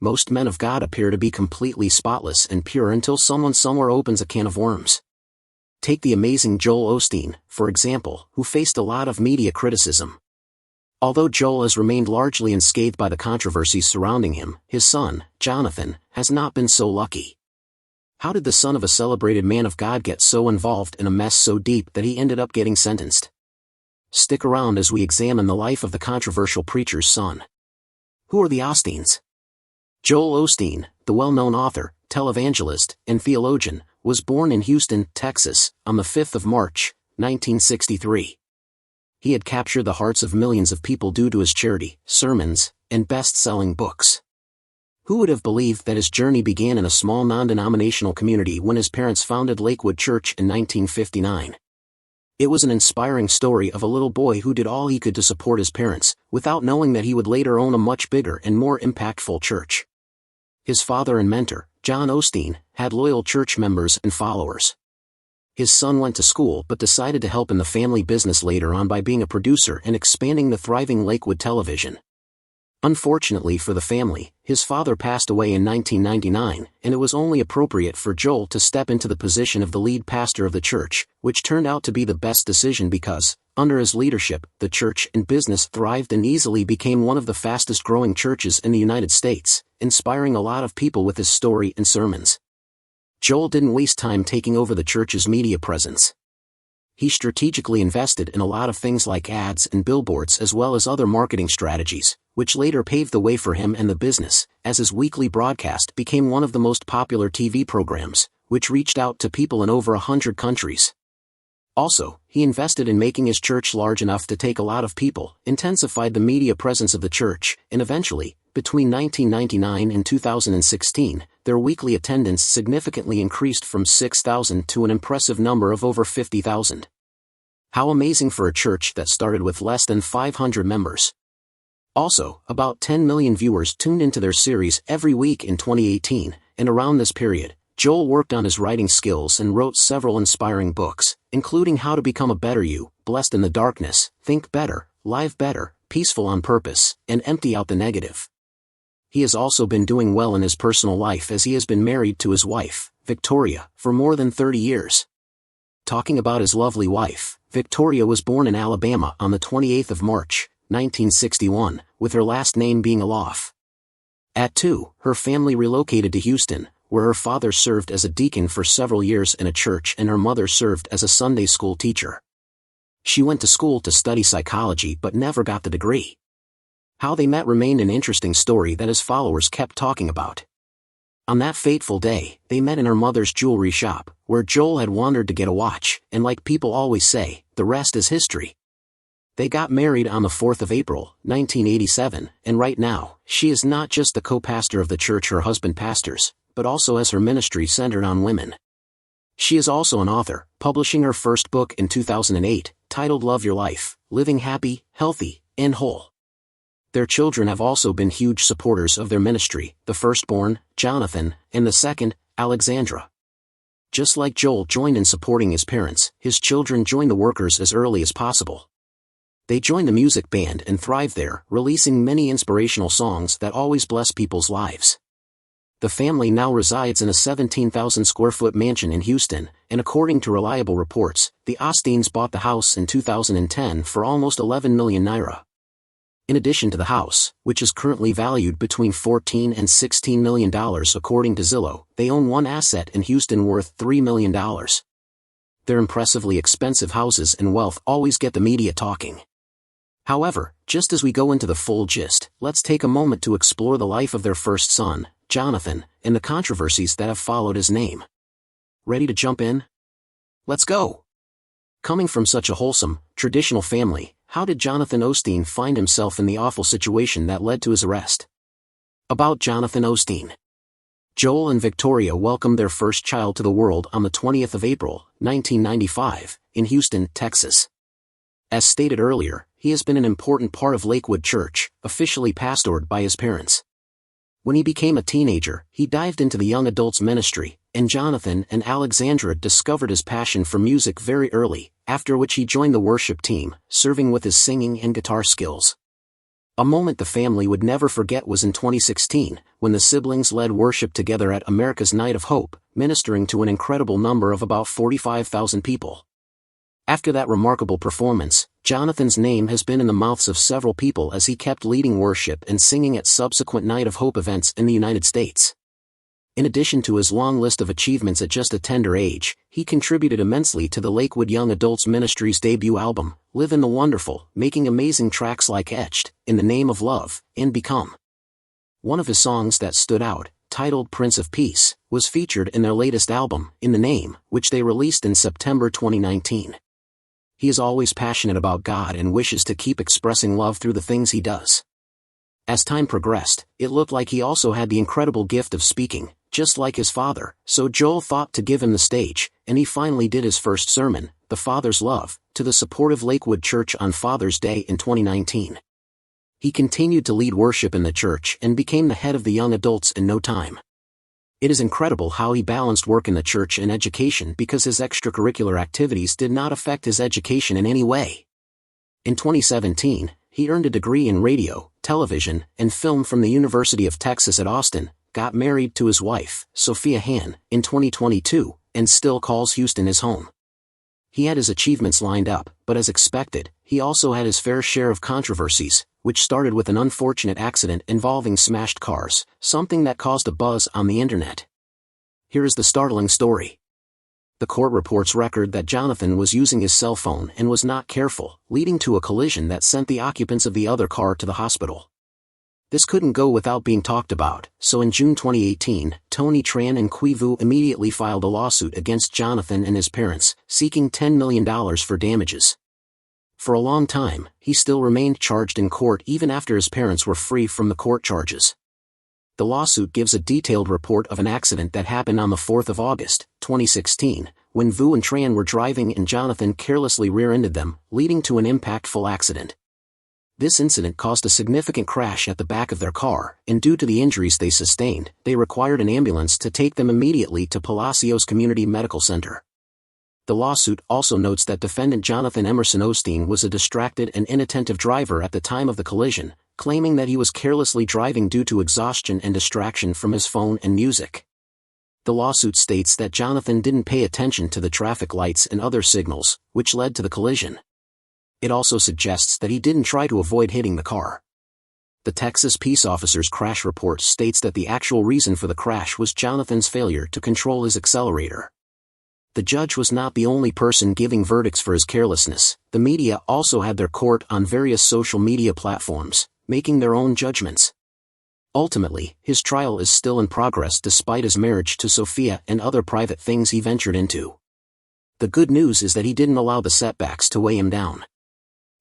Most men of God appear to be completely spotless and pure until someone somewhere opens a can of worms. Take the amazing Joel Osteen, for example, who faced a lot of media criticism. Although Joel has remained largely unscathed by the controversies surrounding him, his son, Jonathan, has not been so lucky. How did the son of a celebrated man of God get so involved in a mess so deep that he ended up getting sentenced? Stick around as we examine the life of the controversial preacher's son. Who are the Osteens? Joel Osteen, the well-known author, televangelist, and theologian, was born in Houston, Texas, on the 5th of March, 1963. He had captured the hearts of millions of people due to his charity, sermons, and best-selling books. Who would have believed that his journey began in a small non-denominational community when his parents founded Lakewood Church in 1959? It was an inspiring story of a little boy who did all he could to support his parents, without knowing that he would later own a much bigger and more impactful church. His father and mentor, John Osteen, had loyal church members and followers. His son went to school but decided to help in the family business later on by being a producer and expanding the thriving Lakewood television. Unfortunately for the family, his father passed away in 1999, and it was only appropriate for Joel to step into the position of the lead pastor of the church, which turned out to be the best decision because, under his leadership, the church and business thrived and easily became one of the fastest-growing churches in the United States, inspiring a lot of people with his story and sermons. Joel didn't waste time taking over the church's media presence. He strategically invested in a lot of things like ads and billboards as well as other marketing strategies, which later paved the way for him and the business, as his weekly broadcast became one of the most popular TV programs, which reached out to people in over 100 countries. Also, he invested in making his church large enough to take a lot of people, intensified the media presence of the church, and eventually, between 1999 and 2016, their weekly attendance significantly increased from 6,000 to an impressive number of over 50,000. How amazing for a church that started with less than 500 members. Also, about 10 million viewers tuned into their series every week in 2018, and around this period, Joel worked on his writing skills and wrote several inspiring books, including How to Become a Better You, Blessed in the Darkness, Think Better, Live Better, Peaceful on Purpose, and Empty Out the Negative. He has also been doing well in his personal life as he has been married to his wife, Victoria, for more than 30 years. Talking about his lovely wife, Victoria was born in Alabama on the 28th of March, 1961, with her last name being Alof. At 2, her family relocated to Houston, where her father served as a deacon for several years in a church and her mother served as a Sunday school teacher. She went to school to study psychology but never got the degree. How they met remained an interesting story that his followers kept talking about. On that fateful day, they met in her mother's jewelry shop, where Joel had wandered to get a watch, and like people always say, the rest is history. They got married on the 4th of April, 1987, and right now, she is not just the co-pastor of the church her husband pastors, but also has her ministry centered on women. She is also an author, publishing her first book in 2008, titled Love Your Life, Living Happy, Healthy, and Whole. Their children have also been huge supporters of their ministry, the firstborn, Jonathan, and the second, Alexandra. Just like Joel joined in supporting his parents, his children joined the workers as early as possible. They joined the music band and thrived there, releasing many inspirational songs that always bless people's lives. The family now resides in a 17,000-square-foot mansion in Houston, and according to reliable reports, the Osteens bought the house in 2010 for almost 11 million naira. In addition to the house, which is currently valued between $14 and $16 million according to Zillow, they own one asset in Houston worth $3 million. Their impressively expensive houses and wealth always get the media talking. However, just as we go into the full gist, let's take a moment to explore the life of their first son, Jonathan, and the controversies that have followed his name. Ready to jump in? Let's go! Coming from such a wholesome, traditional family, how did Jonathan Osteen find himself in the awful situation that led to his arrest? About Jonathan Osteen. Joel and Victoria welcomed their first child to the world on the 20th of April, 1995, in Houston, Texas. As stated earlier, he has been an important part of Lakewood Church, officially pastored by his parents. When he became a teenager, he dived into the young adults ministry, and Jonathan and Alexandra discovered his passion for music very early, after which he joined the worship team, serving with his singing and guitar skills. A moment the family would never forget was in 2016, when the siblings led worship together at America's Night of Hope, ministering to an incredible number of about 45,000 people. After that remarkable performance, Jonathan's name has been in the mouths of several people as he kept leading worship and singing at subsequent Night of Hope events in the United States. In addition to his long list of achievements at just a tender age, he contributed immensely to the Lakewood Young Adults Ministry's debut album, Live in the Wonderful, making amazing tracks like Etched, In the Name of Love, and Become. One of his songs that stood out, titled Prince of Peace, was featured in their latest album, In the Name, which they released in September 2019. He is always passionate about God and wishes to keep expressing love through the things he does. As time progressed, it looked like he also had the incredible gift of speaking, just like his father, so Joel thought to give him the stage, and he finally did his first sermon, The Father's Love, to the supportive Lakewood Church on Father's Day in 2019. He continued to lead worship in the church and became the head of the young adults in no time. It is incredible how he balanced work in the church and education because his extracurricular activities did not affect his education in any way. In 2017, he earned a degree in radio, television, and film from the University of Texas at Austin, got married to his wife, Sophia Hann, in 2022, and still calls Houston his home. He had his achievements lined up, but as expected, he also had his fair share of controversies, which started with an unfortunate accident involving smashed cars, something that caused a buzz on the internet. Here is the startling story. The court reports record that Jonathan was using his cell phone and was not careful, leading to a collision that sent the occupants of the other car to the hospital. This couldn't go without being talked about, so in June 2018, Tony Tran and Qui Vu immediately filed a lawsuit against Jonathan and his parents, seeking $10 million for damages. For a long time, he still remained charged in court even after his parents were free from the court charges. The lawsuit gives a detailed report of an accident that happened on the 4th of August, 2016, when Vu and Tran were driving and Jonathan carelessly rear-ended them, leading to an impactful accident. This incident caused a significant crash at the back of their car, and due to the injuries they sustained, they required an ambulance to take them immediately to Palacios Community Medical Center. The lawsuit also notes that defendant Jonathan Emerson Osteen was a distracted and inattentive driver at the time of the collision, claiming that he was carelessly driving due to exhaustion and distraction from his phone and music. The lawsuit states that Jonathan didn't pay attention to the traffic lights and other signals, which led to the collision. It also suggests that he didn't try to avoid hitting the car. The Texas peace officer's crash report states that the actual reason for the crash was Jonathan's failure to control his accelerator. The judge was not the only person giving verdicts for his carelessness. The media also had their court on various social media platforms, making their own judgments. Ultimately, his trial is still in progress despite his marriage to Sophia and other private things he ventured into. The good news is that he didn't allow the setbacks to weigh him down.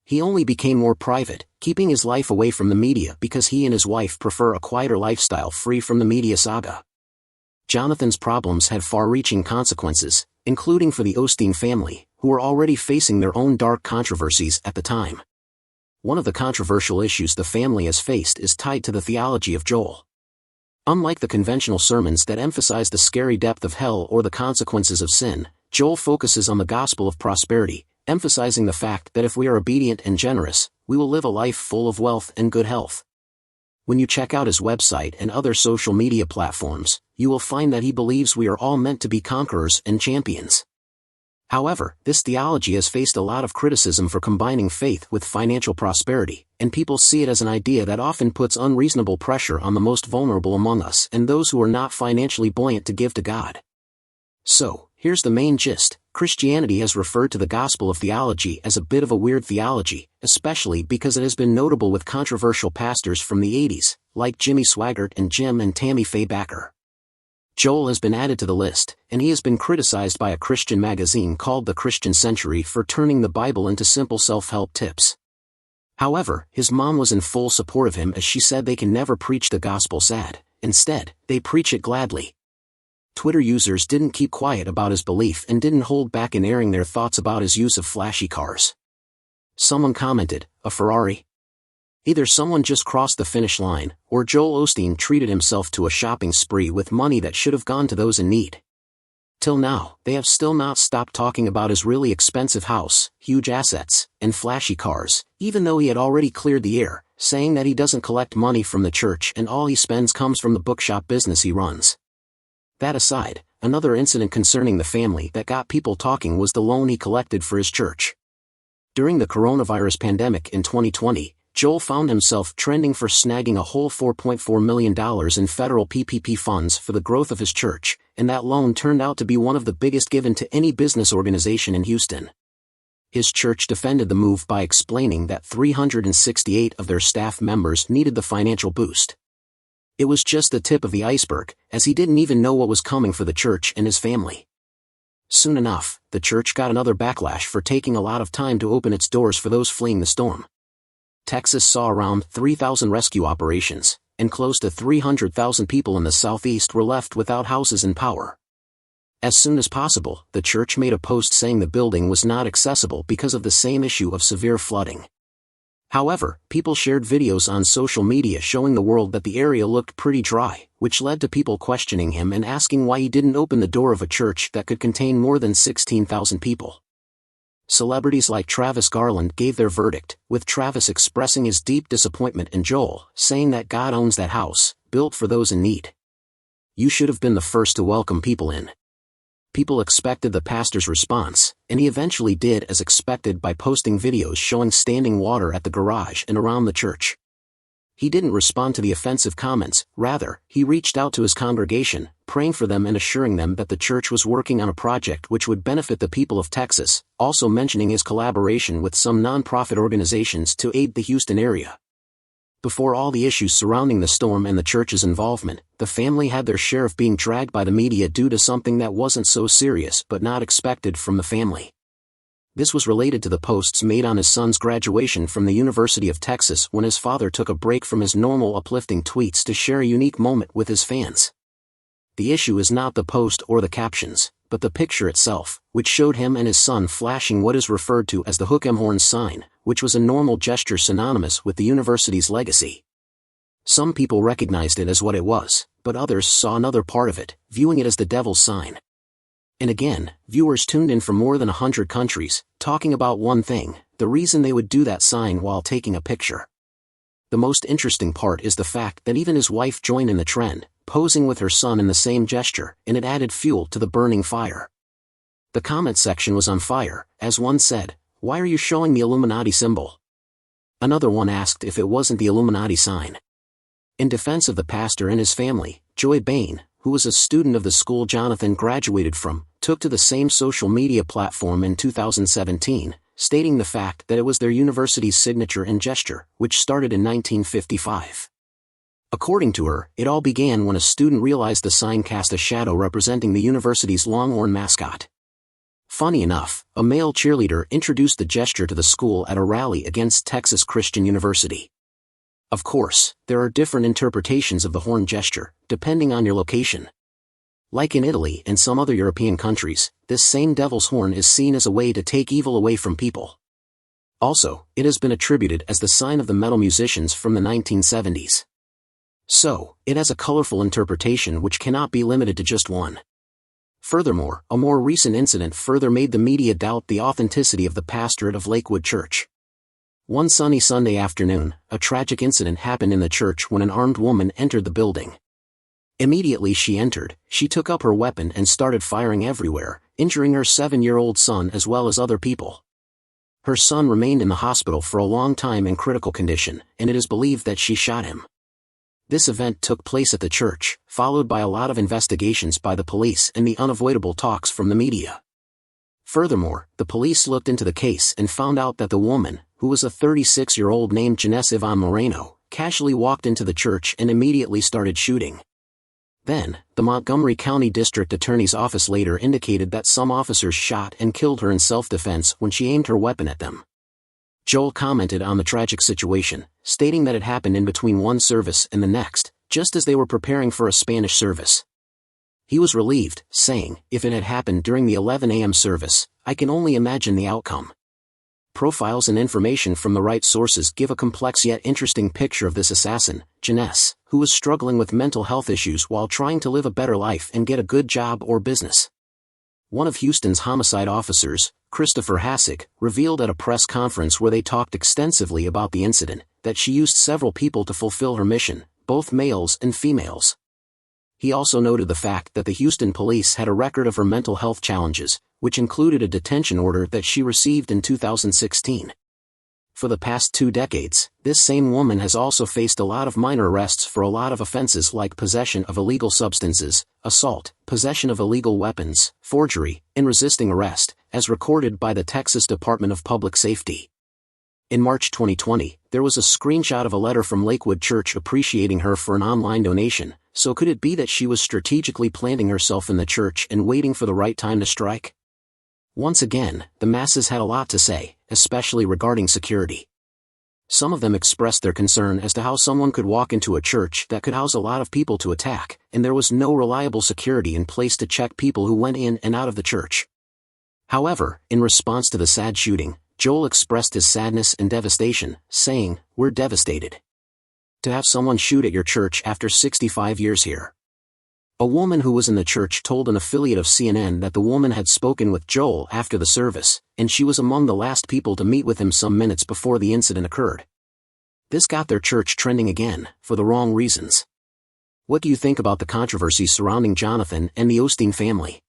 He only became more private, keeping his life away from the media because he and his wife prefer a quieter lifestyle free from the media saga. Jonathan's problems had far-reaching consequences, including for the Osteen family, who were already facing their own dark controversies at the time. One of the controversial issues the family has faced is tied to the theology of Joel. Unlike the conventional sermons that emphasize the scary depth of hell or the consequences of sin, Joel focuses on the gospel of prosperity, emphasizing the fact that if we are obedient and generous, we will live a life full of wealth and good health. When you check out his website and other social media platforms, you will find that he believes we are all meant to be conquerors and champions. However, this theology has faced a lot of criticism for combining faith with financial prosperity, and people see it as an idea that often puts unreasonable pressure on the most vulnerable among us and those who are not financially buoyant to give to God. So, here's the main gist. Christianity has referred to the gospel of theology as a bit of a weird theology, especially because it has been notable with controversial pastors from the 80s, like Jimmy Swaggart and Jim and Tammy Faye Bakker. Joel has been added to the list, and he has been criticized by a Christian magazine called The Christian Century for turning the Bible into simple self-help tips. However, his mom was in full support of him as she said they can never preach the gospel sad, instead, they preach it gladly. Twitter users didn't keep quiet about his belief and didn't hold back in airing their thoughts about his use of flashy cars. Someone commented, "A Ferrari?" Either someone just crossed the finish line, or Joel Osteen treated himself to a shopping spree with money that should have gone to those in need. Till now, they have still not stopped talking about his really expensive house, huge assets, and flashy cars, even though he had already cleared the air, saying that he doesn't collect money from the church and all he spends comes from the bookshop business he runs. That aside, another incident concerning the family that got people talking was the loan he collected for his church. During the coronavirus pandemic in 2020, Joel found himself trending for snagging a whole $4.4 million in federal PPP funds for the growth of his church, and that loan turned out to be one of the biggest given to any business organization in Houston. His church defended the move by explaining that 368 of their staff members needed the financial boost. It was just the tip of the iceberg, as he didn't even know what was coming for the church and his family. Soon enough, the church got another backlash for taking a lot of time to open its doors for those fleeing the storm. Texas saw around 3,000 rescue operations, and close to 300,000 people in the southeast were left without houses and power. As soon as possible, the church made a post saying the building was not accessible because of the same issue of severe flooding. However, people shared videos on social media showing the world that the area looked pretty dry, which led to people questioning him and asking why he didn't open the door of a church that could contain more than 16,000 people. Celebrities like Travis Garland gave their verdict, with Travis expressing his deep disappointment and Joel saying that God owns that house, built for those in need. You should have been the first to welcome people in. People expected the pastor's response, and he eventually did as expected by posting videos showing standing water at the garage and around the church. He didn't respond to the offensive comments, rather, he reached out to his congregation, praying for them and assuring them that the church was working on a project which would benefit the people of Texas, also mentioning his collaboration with some non-profit organizations to aid the Houston area. Before all the issues surrounding the storm and the church's involvement, the family had their share of being dragged by the media due to something that wasn't so serious but not expected from the family. This was related to the posts made on his son's graduation from the University of Texas when his father took a break from his normal uplifting tweets to share a unique moment with his fans. The issue is not the post or the captions, but the picture itself, which showed him and his son flashing what is referred to as the Hook 'em Horns sign, which was a normal gesture synonymous with the university's legacy. Some people recognized it as what it was, but others saw another part of it, viewing it as the devil's sign. And again, viewers tuned in from more than 100 countries, talking about one thing, the reason they would do that sign while taking a picture. The most interesting part is the fact that even his wife joined in the trend, posing with her son in the same gesture, and it added fuel to the burning fire. The comment section was on fire, as one said, "Why are you showing the Illuminati symbol?" Another one asked if it wasn't the Illuminati sign. In defense of the pastor and his family, Joy Bain, who was a student of the school Jonathan graduated from, took to the same social media platform in 2017, stating the fact that it was their university's signature and gesture, which started in 1955. According to her, it all began when a student realized the sign cast a shadow representing the university's Longhorn mascot. Funny enough, a male cheerleader introduced the gesture to the school at a rally against Texas Christian University. Of course, there are different interpretations of the horn gesture, depending on your location. Like in Italy and some other European countries, this same devil's horn is seen as a way to take evil away from people. Also, it has been attributed as the sign of the metal musicians from the 1970s. So, it has a colorful interpretation which cannot be limited to just one. Furthermore, a more recent incident further made the media doubt the authenticity of the pastorate of Lakewood Church. One sunny Sunday afternoon, a tragic incident happened in the church when an armed woman entered the building. Immediately she entered, she took up her weapon and started firing everywhere, injuring her 7-year-old son as well as other people. Her son remained in the hospital for a long time in critical condition, and it is believed that she shot him. This event took place at the church, followed by a lot of investigations by the police and the unavoidable talks from the media. Furthermore, the police looked into the case and found out that the woman, who was a 36-year-old named Janice Yvonne Moreno, casually walked into the church and immediately started shooting. Then, the Montgomery County District Attorney's Office later indicated that some officers shot and killed her in self-defense when she aimed her weapon at them. Joel commented on the tragic situation, stating that it happened in between one service and the next, just as they were preparing for a Spanish service. He was relieved, saying, "If it had happened during the 11 a.m. service, I can only imagine the outcome." Profiles and information from the right sources give a complex yet interesting picture of this assassin, Janice, who was struggling with mental health issues while trying to live a better life and get a good job or business. One of Houston's homicide officers, Christopher Hassick, revealed at a press conference where they talked extensively about the incident, that she used several people to fulfill her mission, both males and females. He also noted the fact that the Houston police had a record of her mental health challenges, which included a detention order that she received in 2016. For the past 2 decades, this same woman has also faced a lot of minor arrests for a lot of offenses like possession of illegal substances, assault, possession of illegal weapons, forgery, and resisting arrest, as recorded by the Texas Department of Public Safety. In March 2020, there was a screenshot of a letter from Lakewood Church appreciating her for an online donation. So could it be that she was strategically planting herself in the church and waiting for the right time to strike? Once again, the masses had a lot to say, especially regarding security. Some of them expressed their concern as to how someone could walk into a church that could house a lot of people to attack, and there was no reliable security in place to check people who went in and out of the church. However, in response to the sad shooting, Joel expressed his sadness and devastation, saying, "We're devastated to have someone shoot at your church after 65 years here." A woman who was in the church told an affiliate of CNN that the woman had spoken with Joel after the service, and she was among the last people to meet with him some minutes before the incident occurred. This got their church trending again, for the wrong reasons. What do you think about the controversies surrounding Jonathan and the Osteen family?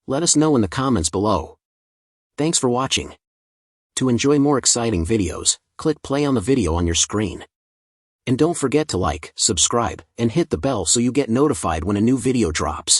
Let us know in the comments below. Thanks for watching. To enjoy more exciting videos, click play on the video on your screen. And don't forget to like, subscribe, and hit the bell so you get notified when a new video drops.